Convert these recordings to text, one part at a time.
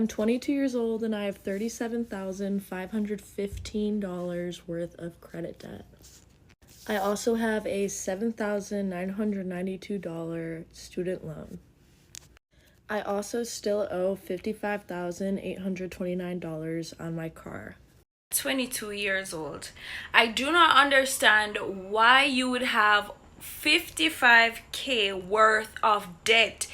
I'm 22 years old and I have $37,515 worth of credit debt. I also have a $7,992 student loan. I also still owe $55,829 on my car. 22 years old. I do not understand why you would have 55k worth of debt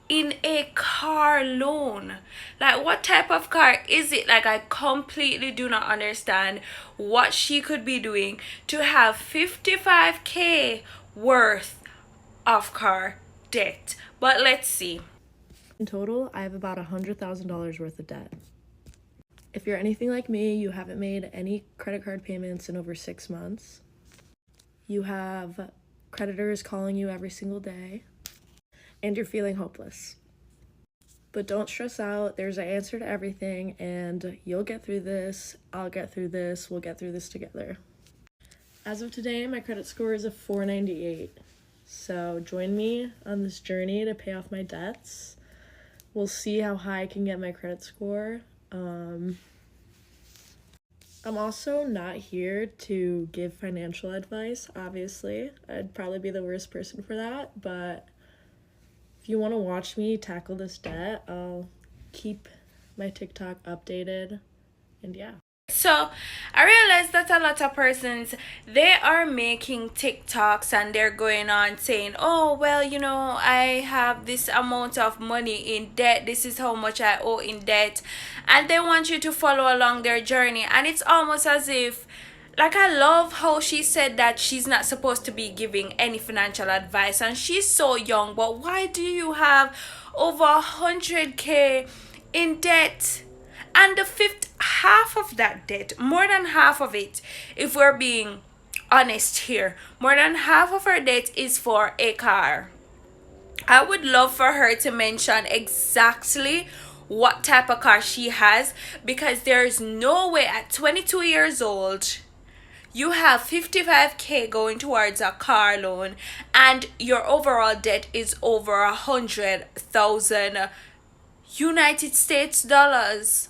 in a car loan. Like, what type of car is it? Like, I completely do not understand what she could be doing to have 55k worth of car debt. But let's see. In total, I have about $100,000 worth of debt. If you're anything like me, you haven't made any credit card payments in over 6 months. You have creditors calling you every single day, and you're feeling hopeless. But don't stress out. There's an answer to everything, and you'll get through this. I'll get through this. We'll get through this together. As of today, my credit score is a 498. So join me on this journey to pay off my debts. We'll see how high I can get my credit score. I'm also not here to give financial advice, obviously. I'd probably be the worst person for that, but if you want to watch me tackle this debt, I'll keep my TikTok updated, and yeah. So I realized that a lot of persons, they are making TikToks and they're going on saying, oh well, I have this amount of money in debt, this is how much I owe in debt, and they want you to follow along their journey. And it's almost as if, like, I love how she said that she's not supposed to be giving any financial advice and she's so young, but why do you have over 100k in debt? And the half of that debt, more than half of it, if we're being honest here, more than half of her debt is for a car. I would love for her to mention exactly what type of car she has, because there's no way at 22 years old you have 55k going towards a car loan and your overall debt is over 100,000 United States dollars.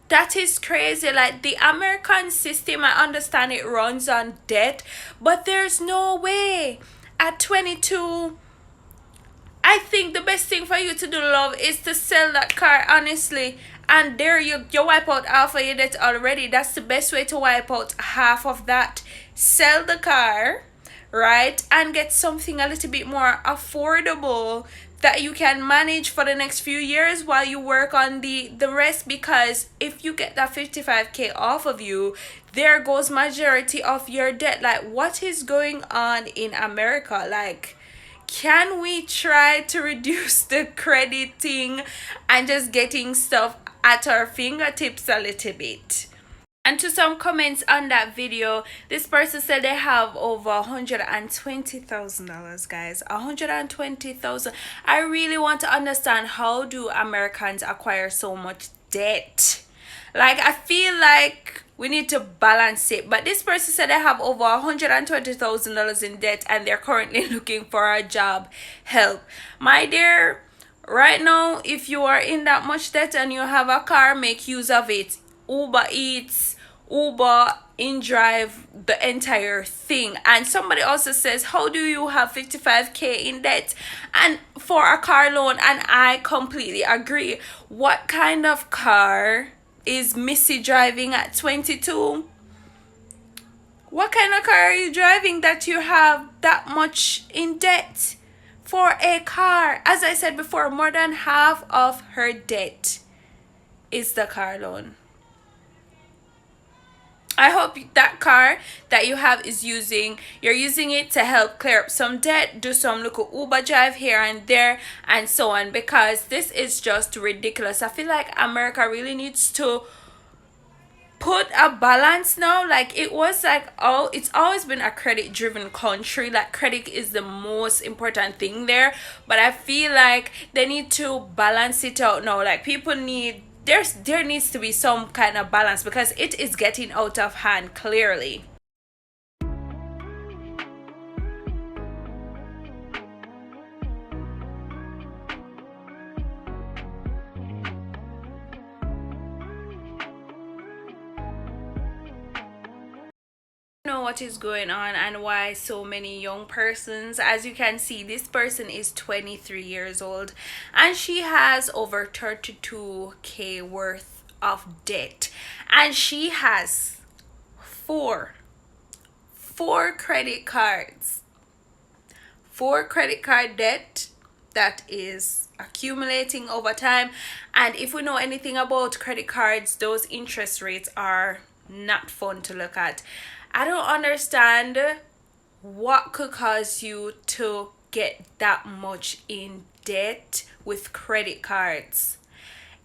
That is crazy. Like, the American system, I understand it runs on debt, but there's no way at 22. I think the best thing for you to do, love, is to sell that car, honestly. And there you wipe out half of your debt already. That's the best way to wipe out half of that. Sell the car, right? And get something a little bit more affordable that you can manage for the next few years while you work on the rest. Because if you get that 55k off of you, there goes majority of your debt. Like, what is going on in America? Like, can we try to reduce the crediting and just getting stuff at our fingertips a little bit? And to some comments on that video, this person said they have over $120,000, guys. $120,000. I really want to understand, how do Americans acquire so much debt? Like, I feel like we need to balance it. But this person said they have over $120,000 in debt and they're currently looking for a job. Help. My dear, right now, if you are in that much debt and you have a car, make use of it. Uber Eats, Uber, InDrive, the entire thing. And somebody also says, how do you have 55k in debt and for a car loan? And I completely agree. What kind of car is Missy driving at 22? What kind of car are you driving that you have that much in debt for a car? As I said before, more than half of her debt is the car loan. I hope that car that you have you're using it to help clear up some debt, do some little Uber drive here and there and so on, because this is just ridiculous. I feel like America really needs to put a balance now. Like, it was like, it's always been a credit driven country. Like, credit is the most important thing there, but I feel like they need to balance it out now. Like, people need, there needs to be some kind of balance, because it is getting out of hand, clearly. what is going on and why so many young persons, as you can see, this person is 23 years old and she has over 32k worth of debt, and she has four credit cards, four credit card debt that is accumulating over time. And if we know anything about credit cards, those interest rates are not fun to look at. I don't understand what could cause you to get that much in debt with credit cards.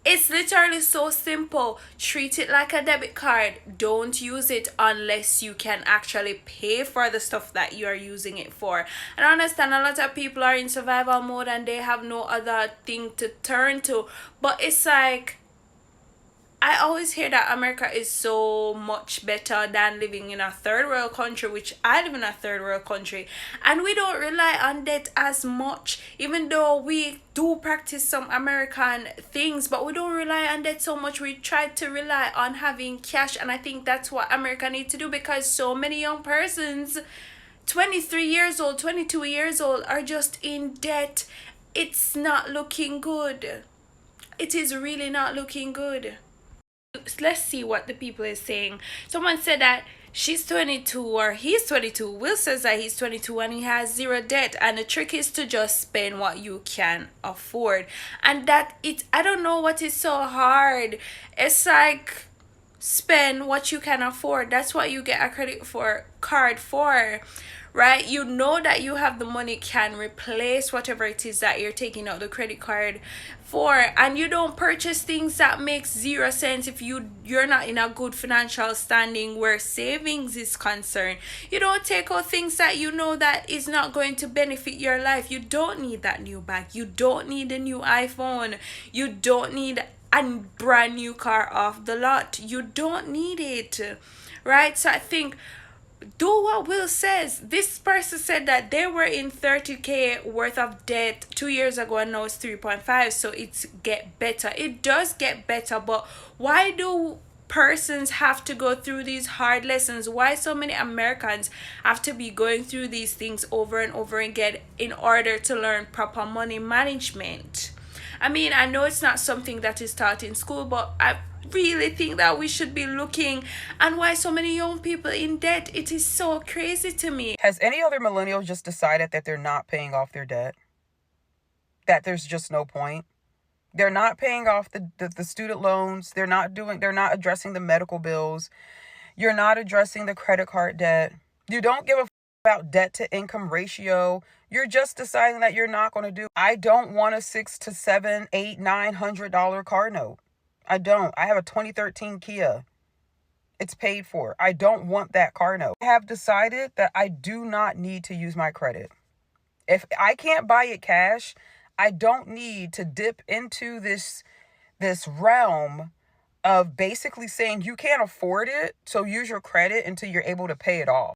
It's literally so simple. Treat it like a debit card. Don't use it unless you can actually pay for the stuff that you are using it for. And I understand a lot of people are in survival mode and they have no other thing to turn to. But it's like, I always hear that America is so much better than living in a third world country, which I live in a third world country, and we don't rely on debt as much, even though we do practice some American things, but we don't rely on debt so much. We try to rely on having cash, and I think that's what America needs to do, because so many young persons, 23 years old, 22 years old, are just in debt. It's not looking good. It is really not looking good. Let's see what the people is saying. Someone said that she's 22 or he's 22. Will says that he's 22 and he has zero debt, and the trick is to just spend what you can afford. And that it, I don't know what is so hard. It's like, spend what you can afford. That's what you get a credit for card for, right? You know that you have the money can replace whatever it is that you're taking out the credit card for, and you don't purchase things that makes zero sense if you're not in a good financial standing where savings is concerned. You don't take out things that you know that is not going to benefit your life. You don't need that new bag, you don't need a new iPhone, you don't need a brand new car off the lot. You don't need it, right? So I think, do what Will says. This person said that they were in 30k worth of debt 2 years ago and now it's 3.5, so it's get better. It does get better, but why do persons have to go through these hard lessons? Why so many Americans have to be going through these things over and over again in order to learn proper money management? I mean, I know it's not something that is taught in school, but I really think that we should be looking and why so many young people in debt. It is so crazy to me. Has any other millennial just decided that they're not paying off their debt? That there's just no point? They're not paying off the student loans. They're not addressing the medical bills. You're not addressing the credit card debt. You don't give a about debt to income ratio. You're just deciding that you're not going to do. I don't want a $600 to $700, $800, $900 car note. I don't. I have a 2013 Kia. It's paid for. I don't want that car note. I have decided that I do not need to use my credit. If I can't buy it cash, I don't need to dip into this realm of basically saying you can't afford it, so use your credit until you're able to pay it off.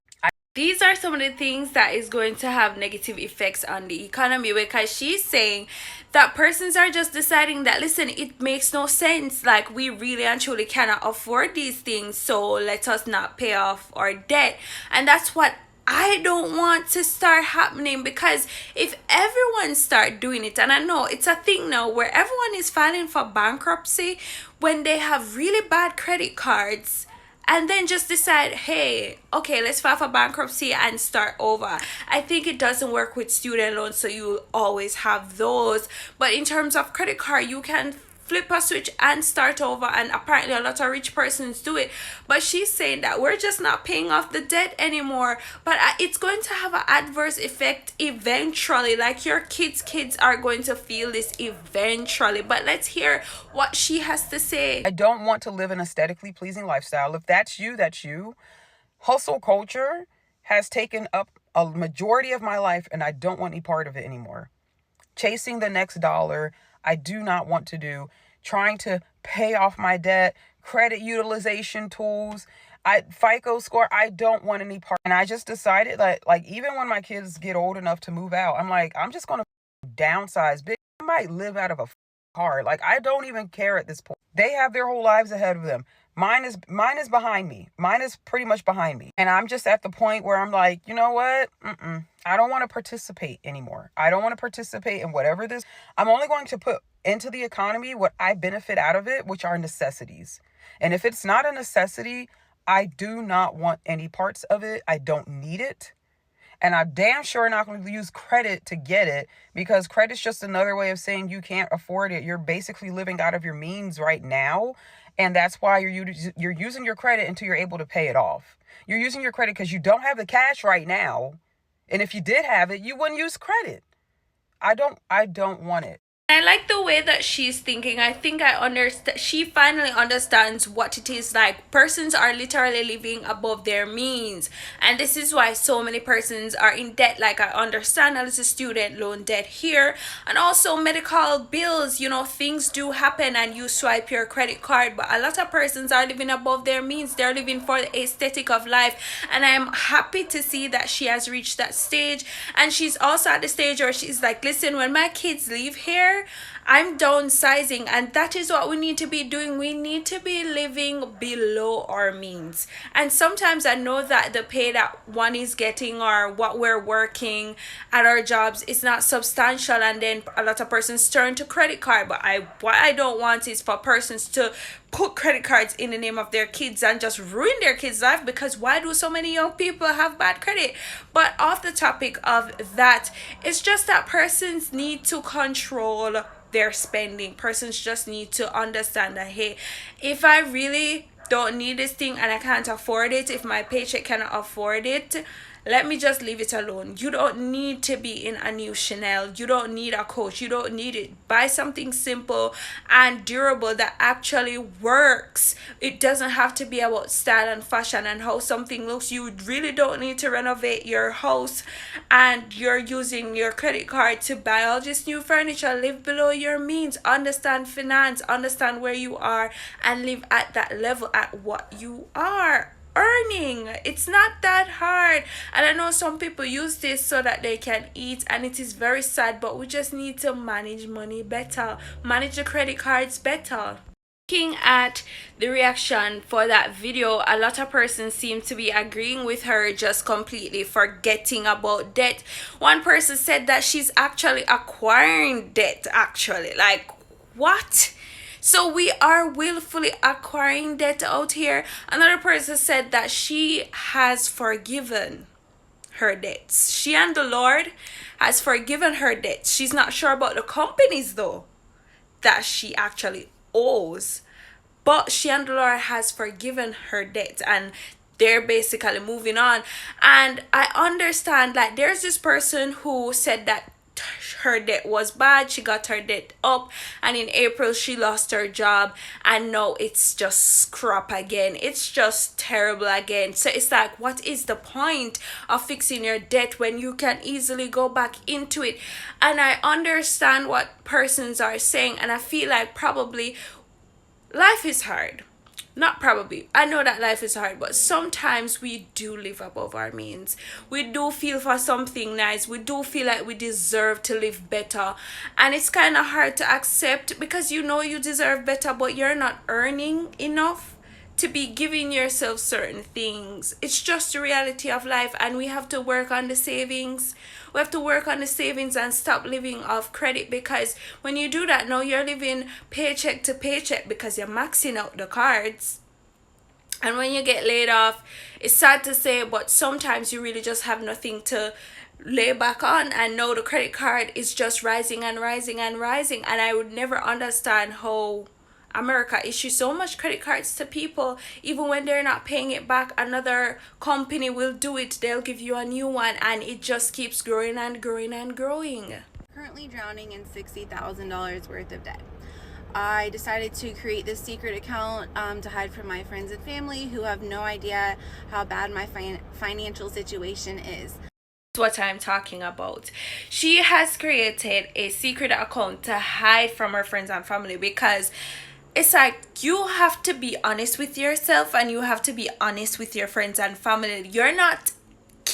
These are some of the things that is going to have negative effects on the economy, because she's saying that persons are just deciding that, listen, it makes no sense, like we really and truly cannot afford these things, so let us not pay off our debt. And that's what I don't want to start happening, because if everyone start doing it, and I know it's a thing now where everyone is filing for bankruptcy when they have really bad credit cards, and then just decide, hey, okay, let's file for bankruptcy and start over. I think it doesn't work with student loans, so you always have those. But in terms of credit card, you can flip a switch and start over, and apparently a lot of rich persons do it. But she's saying that we're just not paying off the debt anymore, but it's going to have an adverse effect eventually. Like your kids are going to feel this eventually. But let's hear what she has to say. I don't want to live an aesthetically pleasing lifestyle. If that's you, that's you. Hustle culture has taken up a majority of my life, and I don't want any part of it anymore. Chasing the next dollar, I do not want to do. Trying to pay off my debt, credit utilization tools, FICO score, I don't want any part. And I just decided that, like, even when my kids get old enough to move out, I'm like, I'm just going to downsize. Big, I might live out of a car. Like, I don't even care at this point. They have their whole lives ahead of them. Mine is behind me. Mine is pretty much behind me. And I'm just at the point where I'm like, you know what? I don't want to participate anymore. I don't want to participate in whatever this. I'm only going to put into the economy what I benefit out of it, which are necessities. And if it's not a necessity, I do not want any parts of it. I don't need it. And I'm damn sure not going to use credit to get it, because credit's just another way of saying you can't afford it. You're basically living out of your means right now. And that's why you're using your credit until you're able to pay it off. You're using your credit because you don't have the cash right now. And if you did have it, you wouldn't use credit. I don't want it. I like the way that she's thinking. I think I understand. She finally understands what it is like. Persons are literally living above their means, and this is why so many persons are in debt. Like, I understand that it's a student loan debt here, and also medical bills. You know, things do happen, and you swipe your credit card. But a lot of persons are living above their means. They're living for the aesthetic of life, and I'm happy to see that she has reached that stage. And she's also at the stage where she's like, listen, when my kids leave here, I'm downsizing, and that is what we need to be doing. We need to be living below our means. And sometimes I know that the pay that one is getting or what we're working at our jobs is not substantial, and then a lot of persons turn to credit card. But what I don't want is for persons to put credit cards in the name of their kids and just ruin their kids' life, because why do so many young people have bad credit? But off the topic of that, it's just that persons need to control their spending. Persons just need to understand that, hey, if I really don't need this thing and I can't afford it, if my paycheck cannot afford it, let me just leave it alone. You don't need to be in a new Chanel. You don't need a Coach. You don't need it. Buy something simple and durable that actually works. It doesn't have to be about style and fashion and how something looks. You really don't need to renovate your house and you're using your credit card to buy all this new furniture. Live below your means. Understand finance. Understand where you are and live at that level at what you are earning. It's not that hard, and I know some people use this so that they can eat, and it is very sad, but we just need to manage money better, manage the credit cards better. Looking at the reaction for that video, a lot of persons seem to be agreeing with her, just completely forgetting about debt. One person said that she's actually acquiring debt, actually. Like, what? So we are willfully acquiring debt out here. Another person said that she has forgiven her debts. She and the Lord has forgiven her debts. She's not sure about the companies though that she actually owes, but she and the Lord has forgiven her debts, and they're basically moving on. And I understand, like, there's this person who said that her debt was bad, she got her debt up, and in April she lost her job, and now it's just crap again. It's just terrible again. So it's like, what is the point of fixing your debt when you can easily go back into it? And I understand what persons are saying, and I feel like probably life is hard. Not probably. I know that life is hard, but sometimes we do live above our means. We do feel for something nice. We do feel like we deserve to live better. And it's kind of hard to accept, because you know you deserve better, but you're not earning enough to be giving yourself certain things. It's just the reality of life, and we have to work on the savings. We have to work on the savings and stop living off credit, because when you do that, now you're living paycheck to paycheck because you're maxing out the cards. And when you get laid off, it's sad to say, but sometimes you really just have nothing to lay back on, and now the credit card is just rising and rising and rising. And I would never understand how America issues so much credit cards to people. Even when they're not paying it back, another company will do it. They'll give you a new one, and it just keeps growing and growing and growing. Currently drowning in $60,000 worth of debt. I decided to create this secret account to hide from my friends and family who have no idea how bad my financial situation is. What I'm talking about. She has created a secret account to hide from her friends and family, because it's like, you have to be honest with yourself and you have to be honest with your friends and family. You're not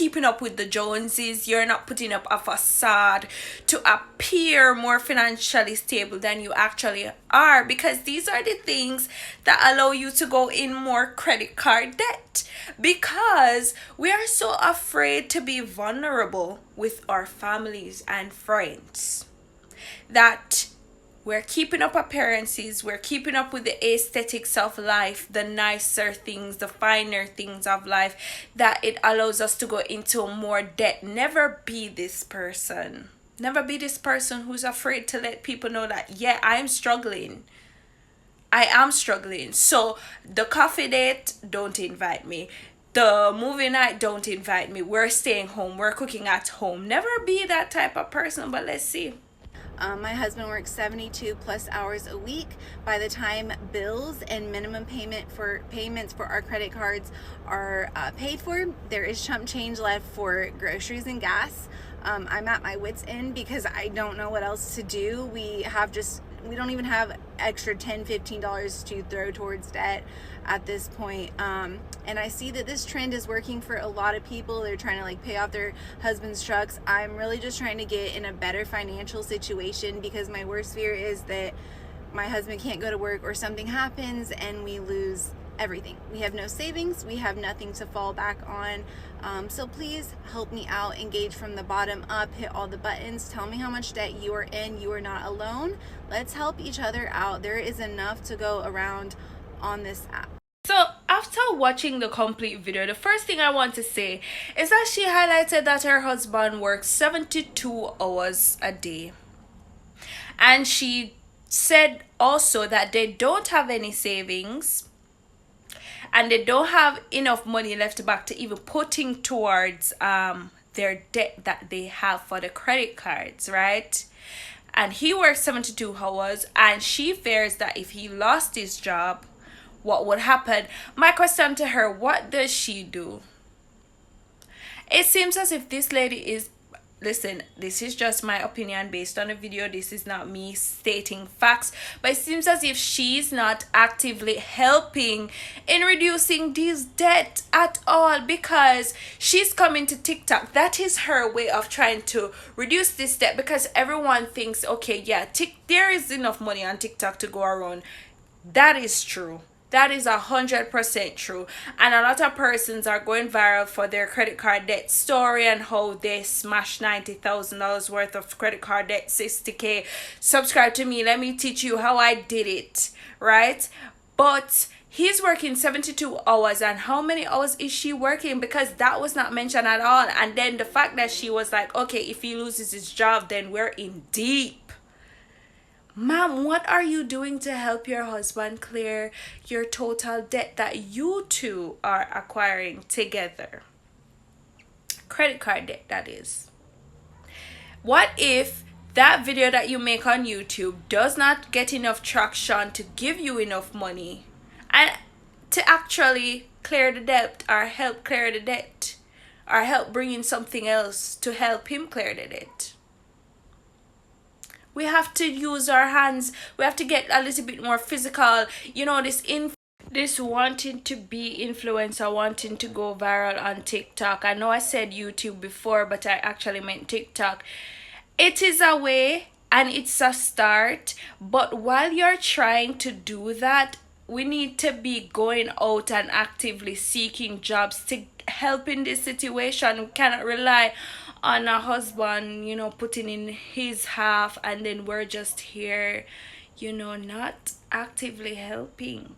keeping up with the Joneses. You're not putting up a facade to appear more financially stable than you actually are, because these are the things that allow you to go in more credit card debt, because we are so afraid to be vulnerable with our families and friends that we're keeping up appearances, we're keeping up with the aesthetics of life, the nicer things, the finer things of life, that it allows us to go into more debt. Never be this person. Never be this person who's afraid to let people know that, yeah, I'm struggling. I am struggling. So the coffee date, don't invite me. The movie night, don't invite me. We're staying home. We're cooking at home. Never be that type of person, but let's see. My husband works 72 plus hours a week. By the time bills and minimum payments for our credit cards are paid for, there is chump change left for groceries and gas. I'm at my wit's end because I don't know what else to do. We don't even have extra $10-15 to throw towards debt at this point. And I see that this trend is working for a lot of people. They're trying to like pay off their husband's trucks. I'm really just trying to get in a better financial situation, because my worst fear is that my husband can't go to work or something happens and we lose everything. We have no savings, we have nothing to fall back on. So please help me out, engage from the bottom up, hit all the buttons, tell me how much debt you are in. You are not alone. Let's help each other out. There is enough to go around on this app. So after watching the complete video, the first thing I want to say is that she highlighted that her husband works 72 hours a day. And she said also that they don't have any savings and they don't have enough money left back to even putting towards their debt that they have for the credit cards, right? And he works 72 hours, and she fears that if he lost his job, what would happen? My question to her, what does she do? It seems as if this lady is, listen, this is just my opinion based on the video. This is not me stating facts, but it seems as if she's not actively helping in reducing this debt at all, because she's coming to TikTok. That is her way of trying to reduce this debt, because everyone thinks, okay, yeah, there is enough money on TikTok to go around. That is true. That is 100% true. And a lot of persons are going viral for their credit card debt story and how they smashed $90,000 worth of credit card debt, 60K. Subscribe to me. Let me teach you how I did it, right? But he's working 72 hours. And how many hours is she working? Because that was not mentioned at all. And then the fact that she was like, okay, if he loses his job, then we're in deep. Ma'am, what are you doing to help your husband clear your total debt that you two are acquiring together? Credit card debt, that is. What if that video that you make on YouTube does not get enough traction to give you enough money and to actually clear the debt, or help clear the debt, or help bring in something else to help him clear the debt? We have to use our hands. We have to get a little bit more physical. You know, this wanting to be influencer, wanting to go viral on TikTok. I know I said YouTube before, but I actually meant TikTok. It is a way and it's a start. But while you're trying to do that, we need to be going out and actively seeking jobs to help in this situation. We cannot rely on a husband, you know, putting in his half, and then we're just here, you know, not actively helping.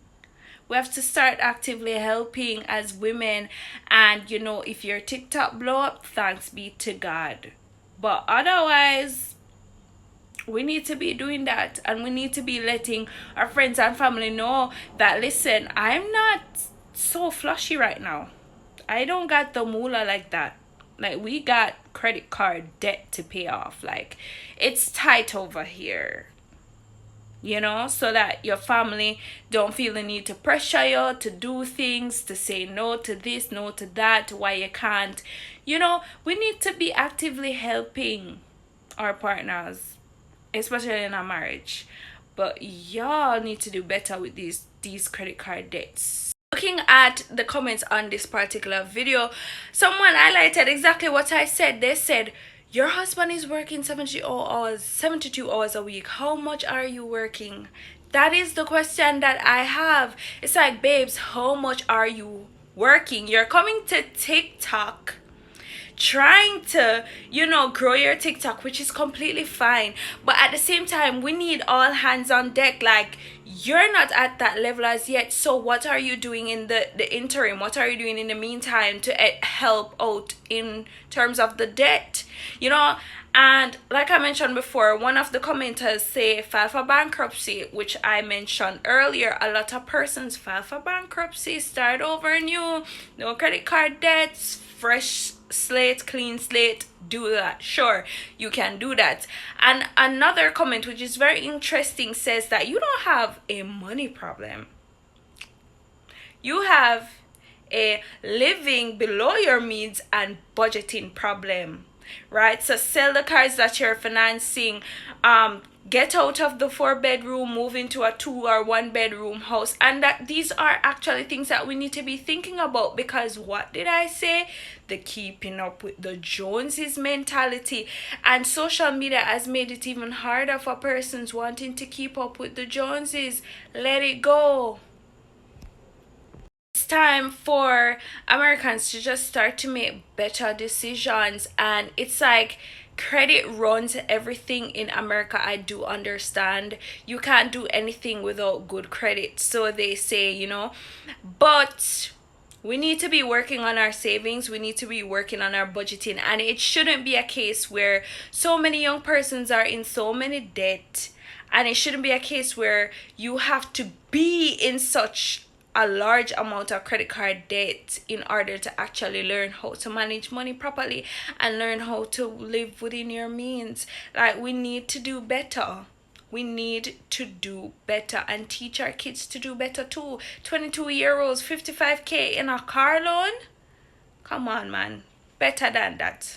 We have to start actively helping as women. And you know, if your TikTok blow up, thanks be to God. But otherwise, we need to be doing that, and we need to be letting our friends and family know that, listen, I'm not so flushy right now. I don't got the moolah like that. Like, we got credit card debt to pay off. Like, it's tight over here, you know, so that your family don't feel the need to pressure you to do things, to say no to this, no to that, why you can't. You know, we need to be actively helping our partners, especially in a marriage. But y'all need to do better with these credit card debts. Looking at the comments on this particular video, someone highlighted exactly what I said. They said, your husband is working 72 hours a week. How much are you working? That is the question that I have. It's like, babes, how much are you working? You're coming to TikTok trying to, grow your TikTok, which is completely fine, but at the same time we need all hands on deck. Like, you're not at that level as yet, so what are you doing in the interim? What are you doing in the meantime to help out in terms of the debt? And like I mentioned before, one of the commenters say file for bankruptcy, which I mentioned earlier. A lot of persons file for bankruptcy, start over new, no credit card debts, fresh slate, clean slate. Do that. Sure, you can do that. And another comment, which is very interesting, says that you don't have a money problem. You have a living below your means and budgeting problem. Right? So sell the cars that you're financing, get out of the 4-bedroom, move into a 2 or 1-bedroom house. And that these are actually things that we need to be thinking about, because what did I say? The keeping up with the Joneses mentality, and social media has made it even harder for persons wanting to keep up with the Joneses. Let it go. It's time for Americans to just start to make better decisions. And it's like, credit runs everything in America. I do understand you can't do anything without good credit, so they say, but we need to be working on our savings. We need to be working on our budgeting, and it shouldn't be a case where so many young persons are in so many debt, and it shouldn't be a case where you have to be in such a large amount of credit card debt in order to actually learn how to manage money properly and learn how to live within your means. Like, we need to do better. We need to do better and teach our kids to do better too. 22-year-olds, 55K in a car loan? Come on, man. Better than that.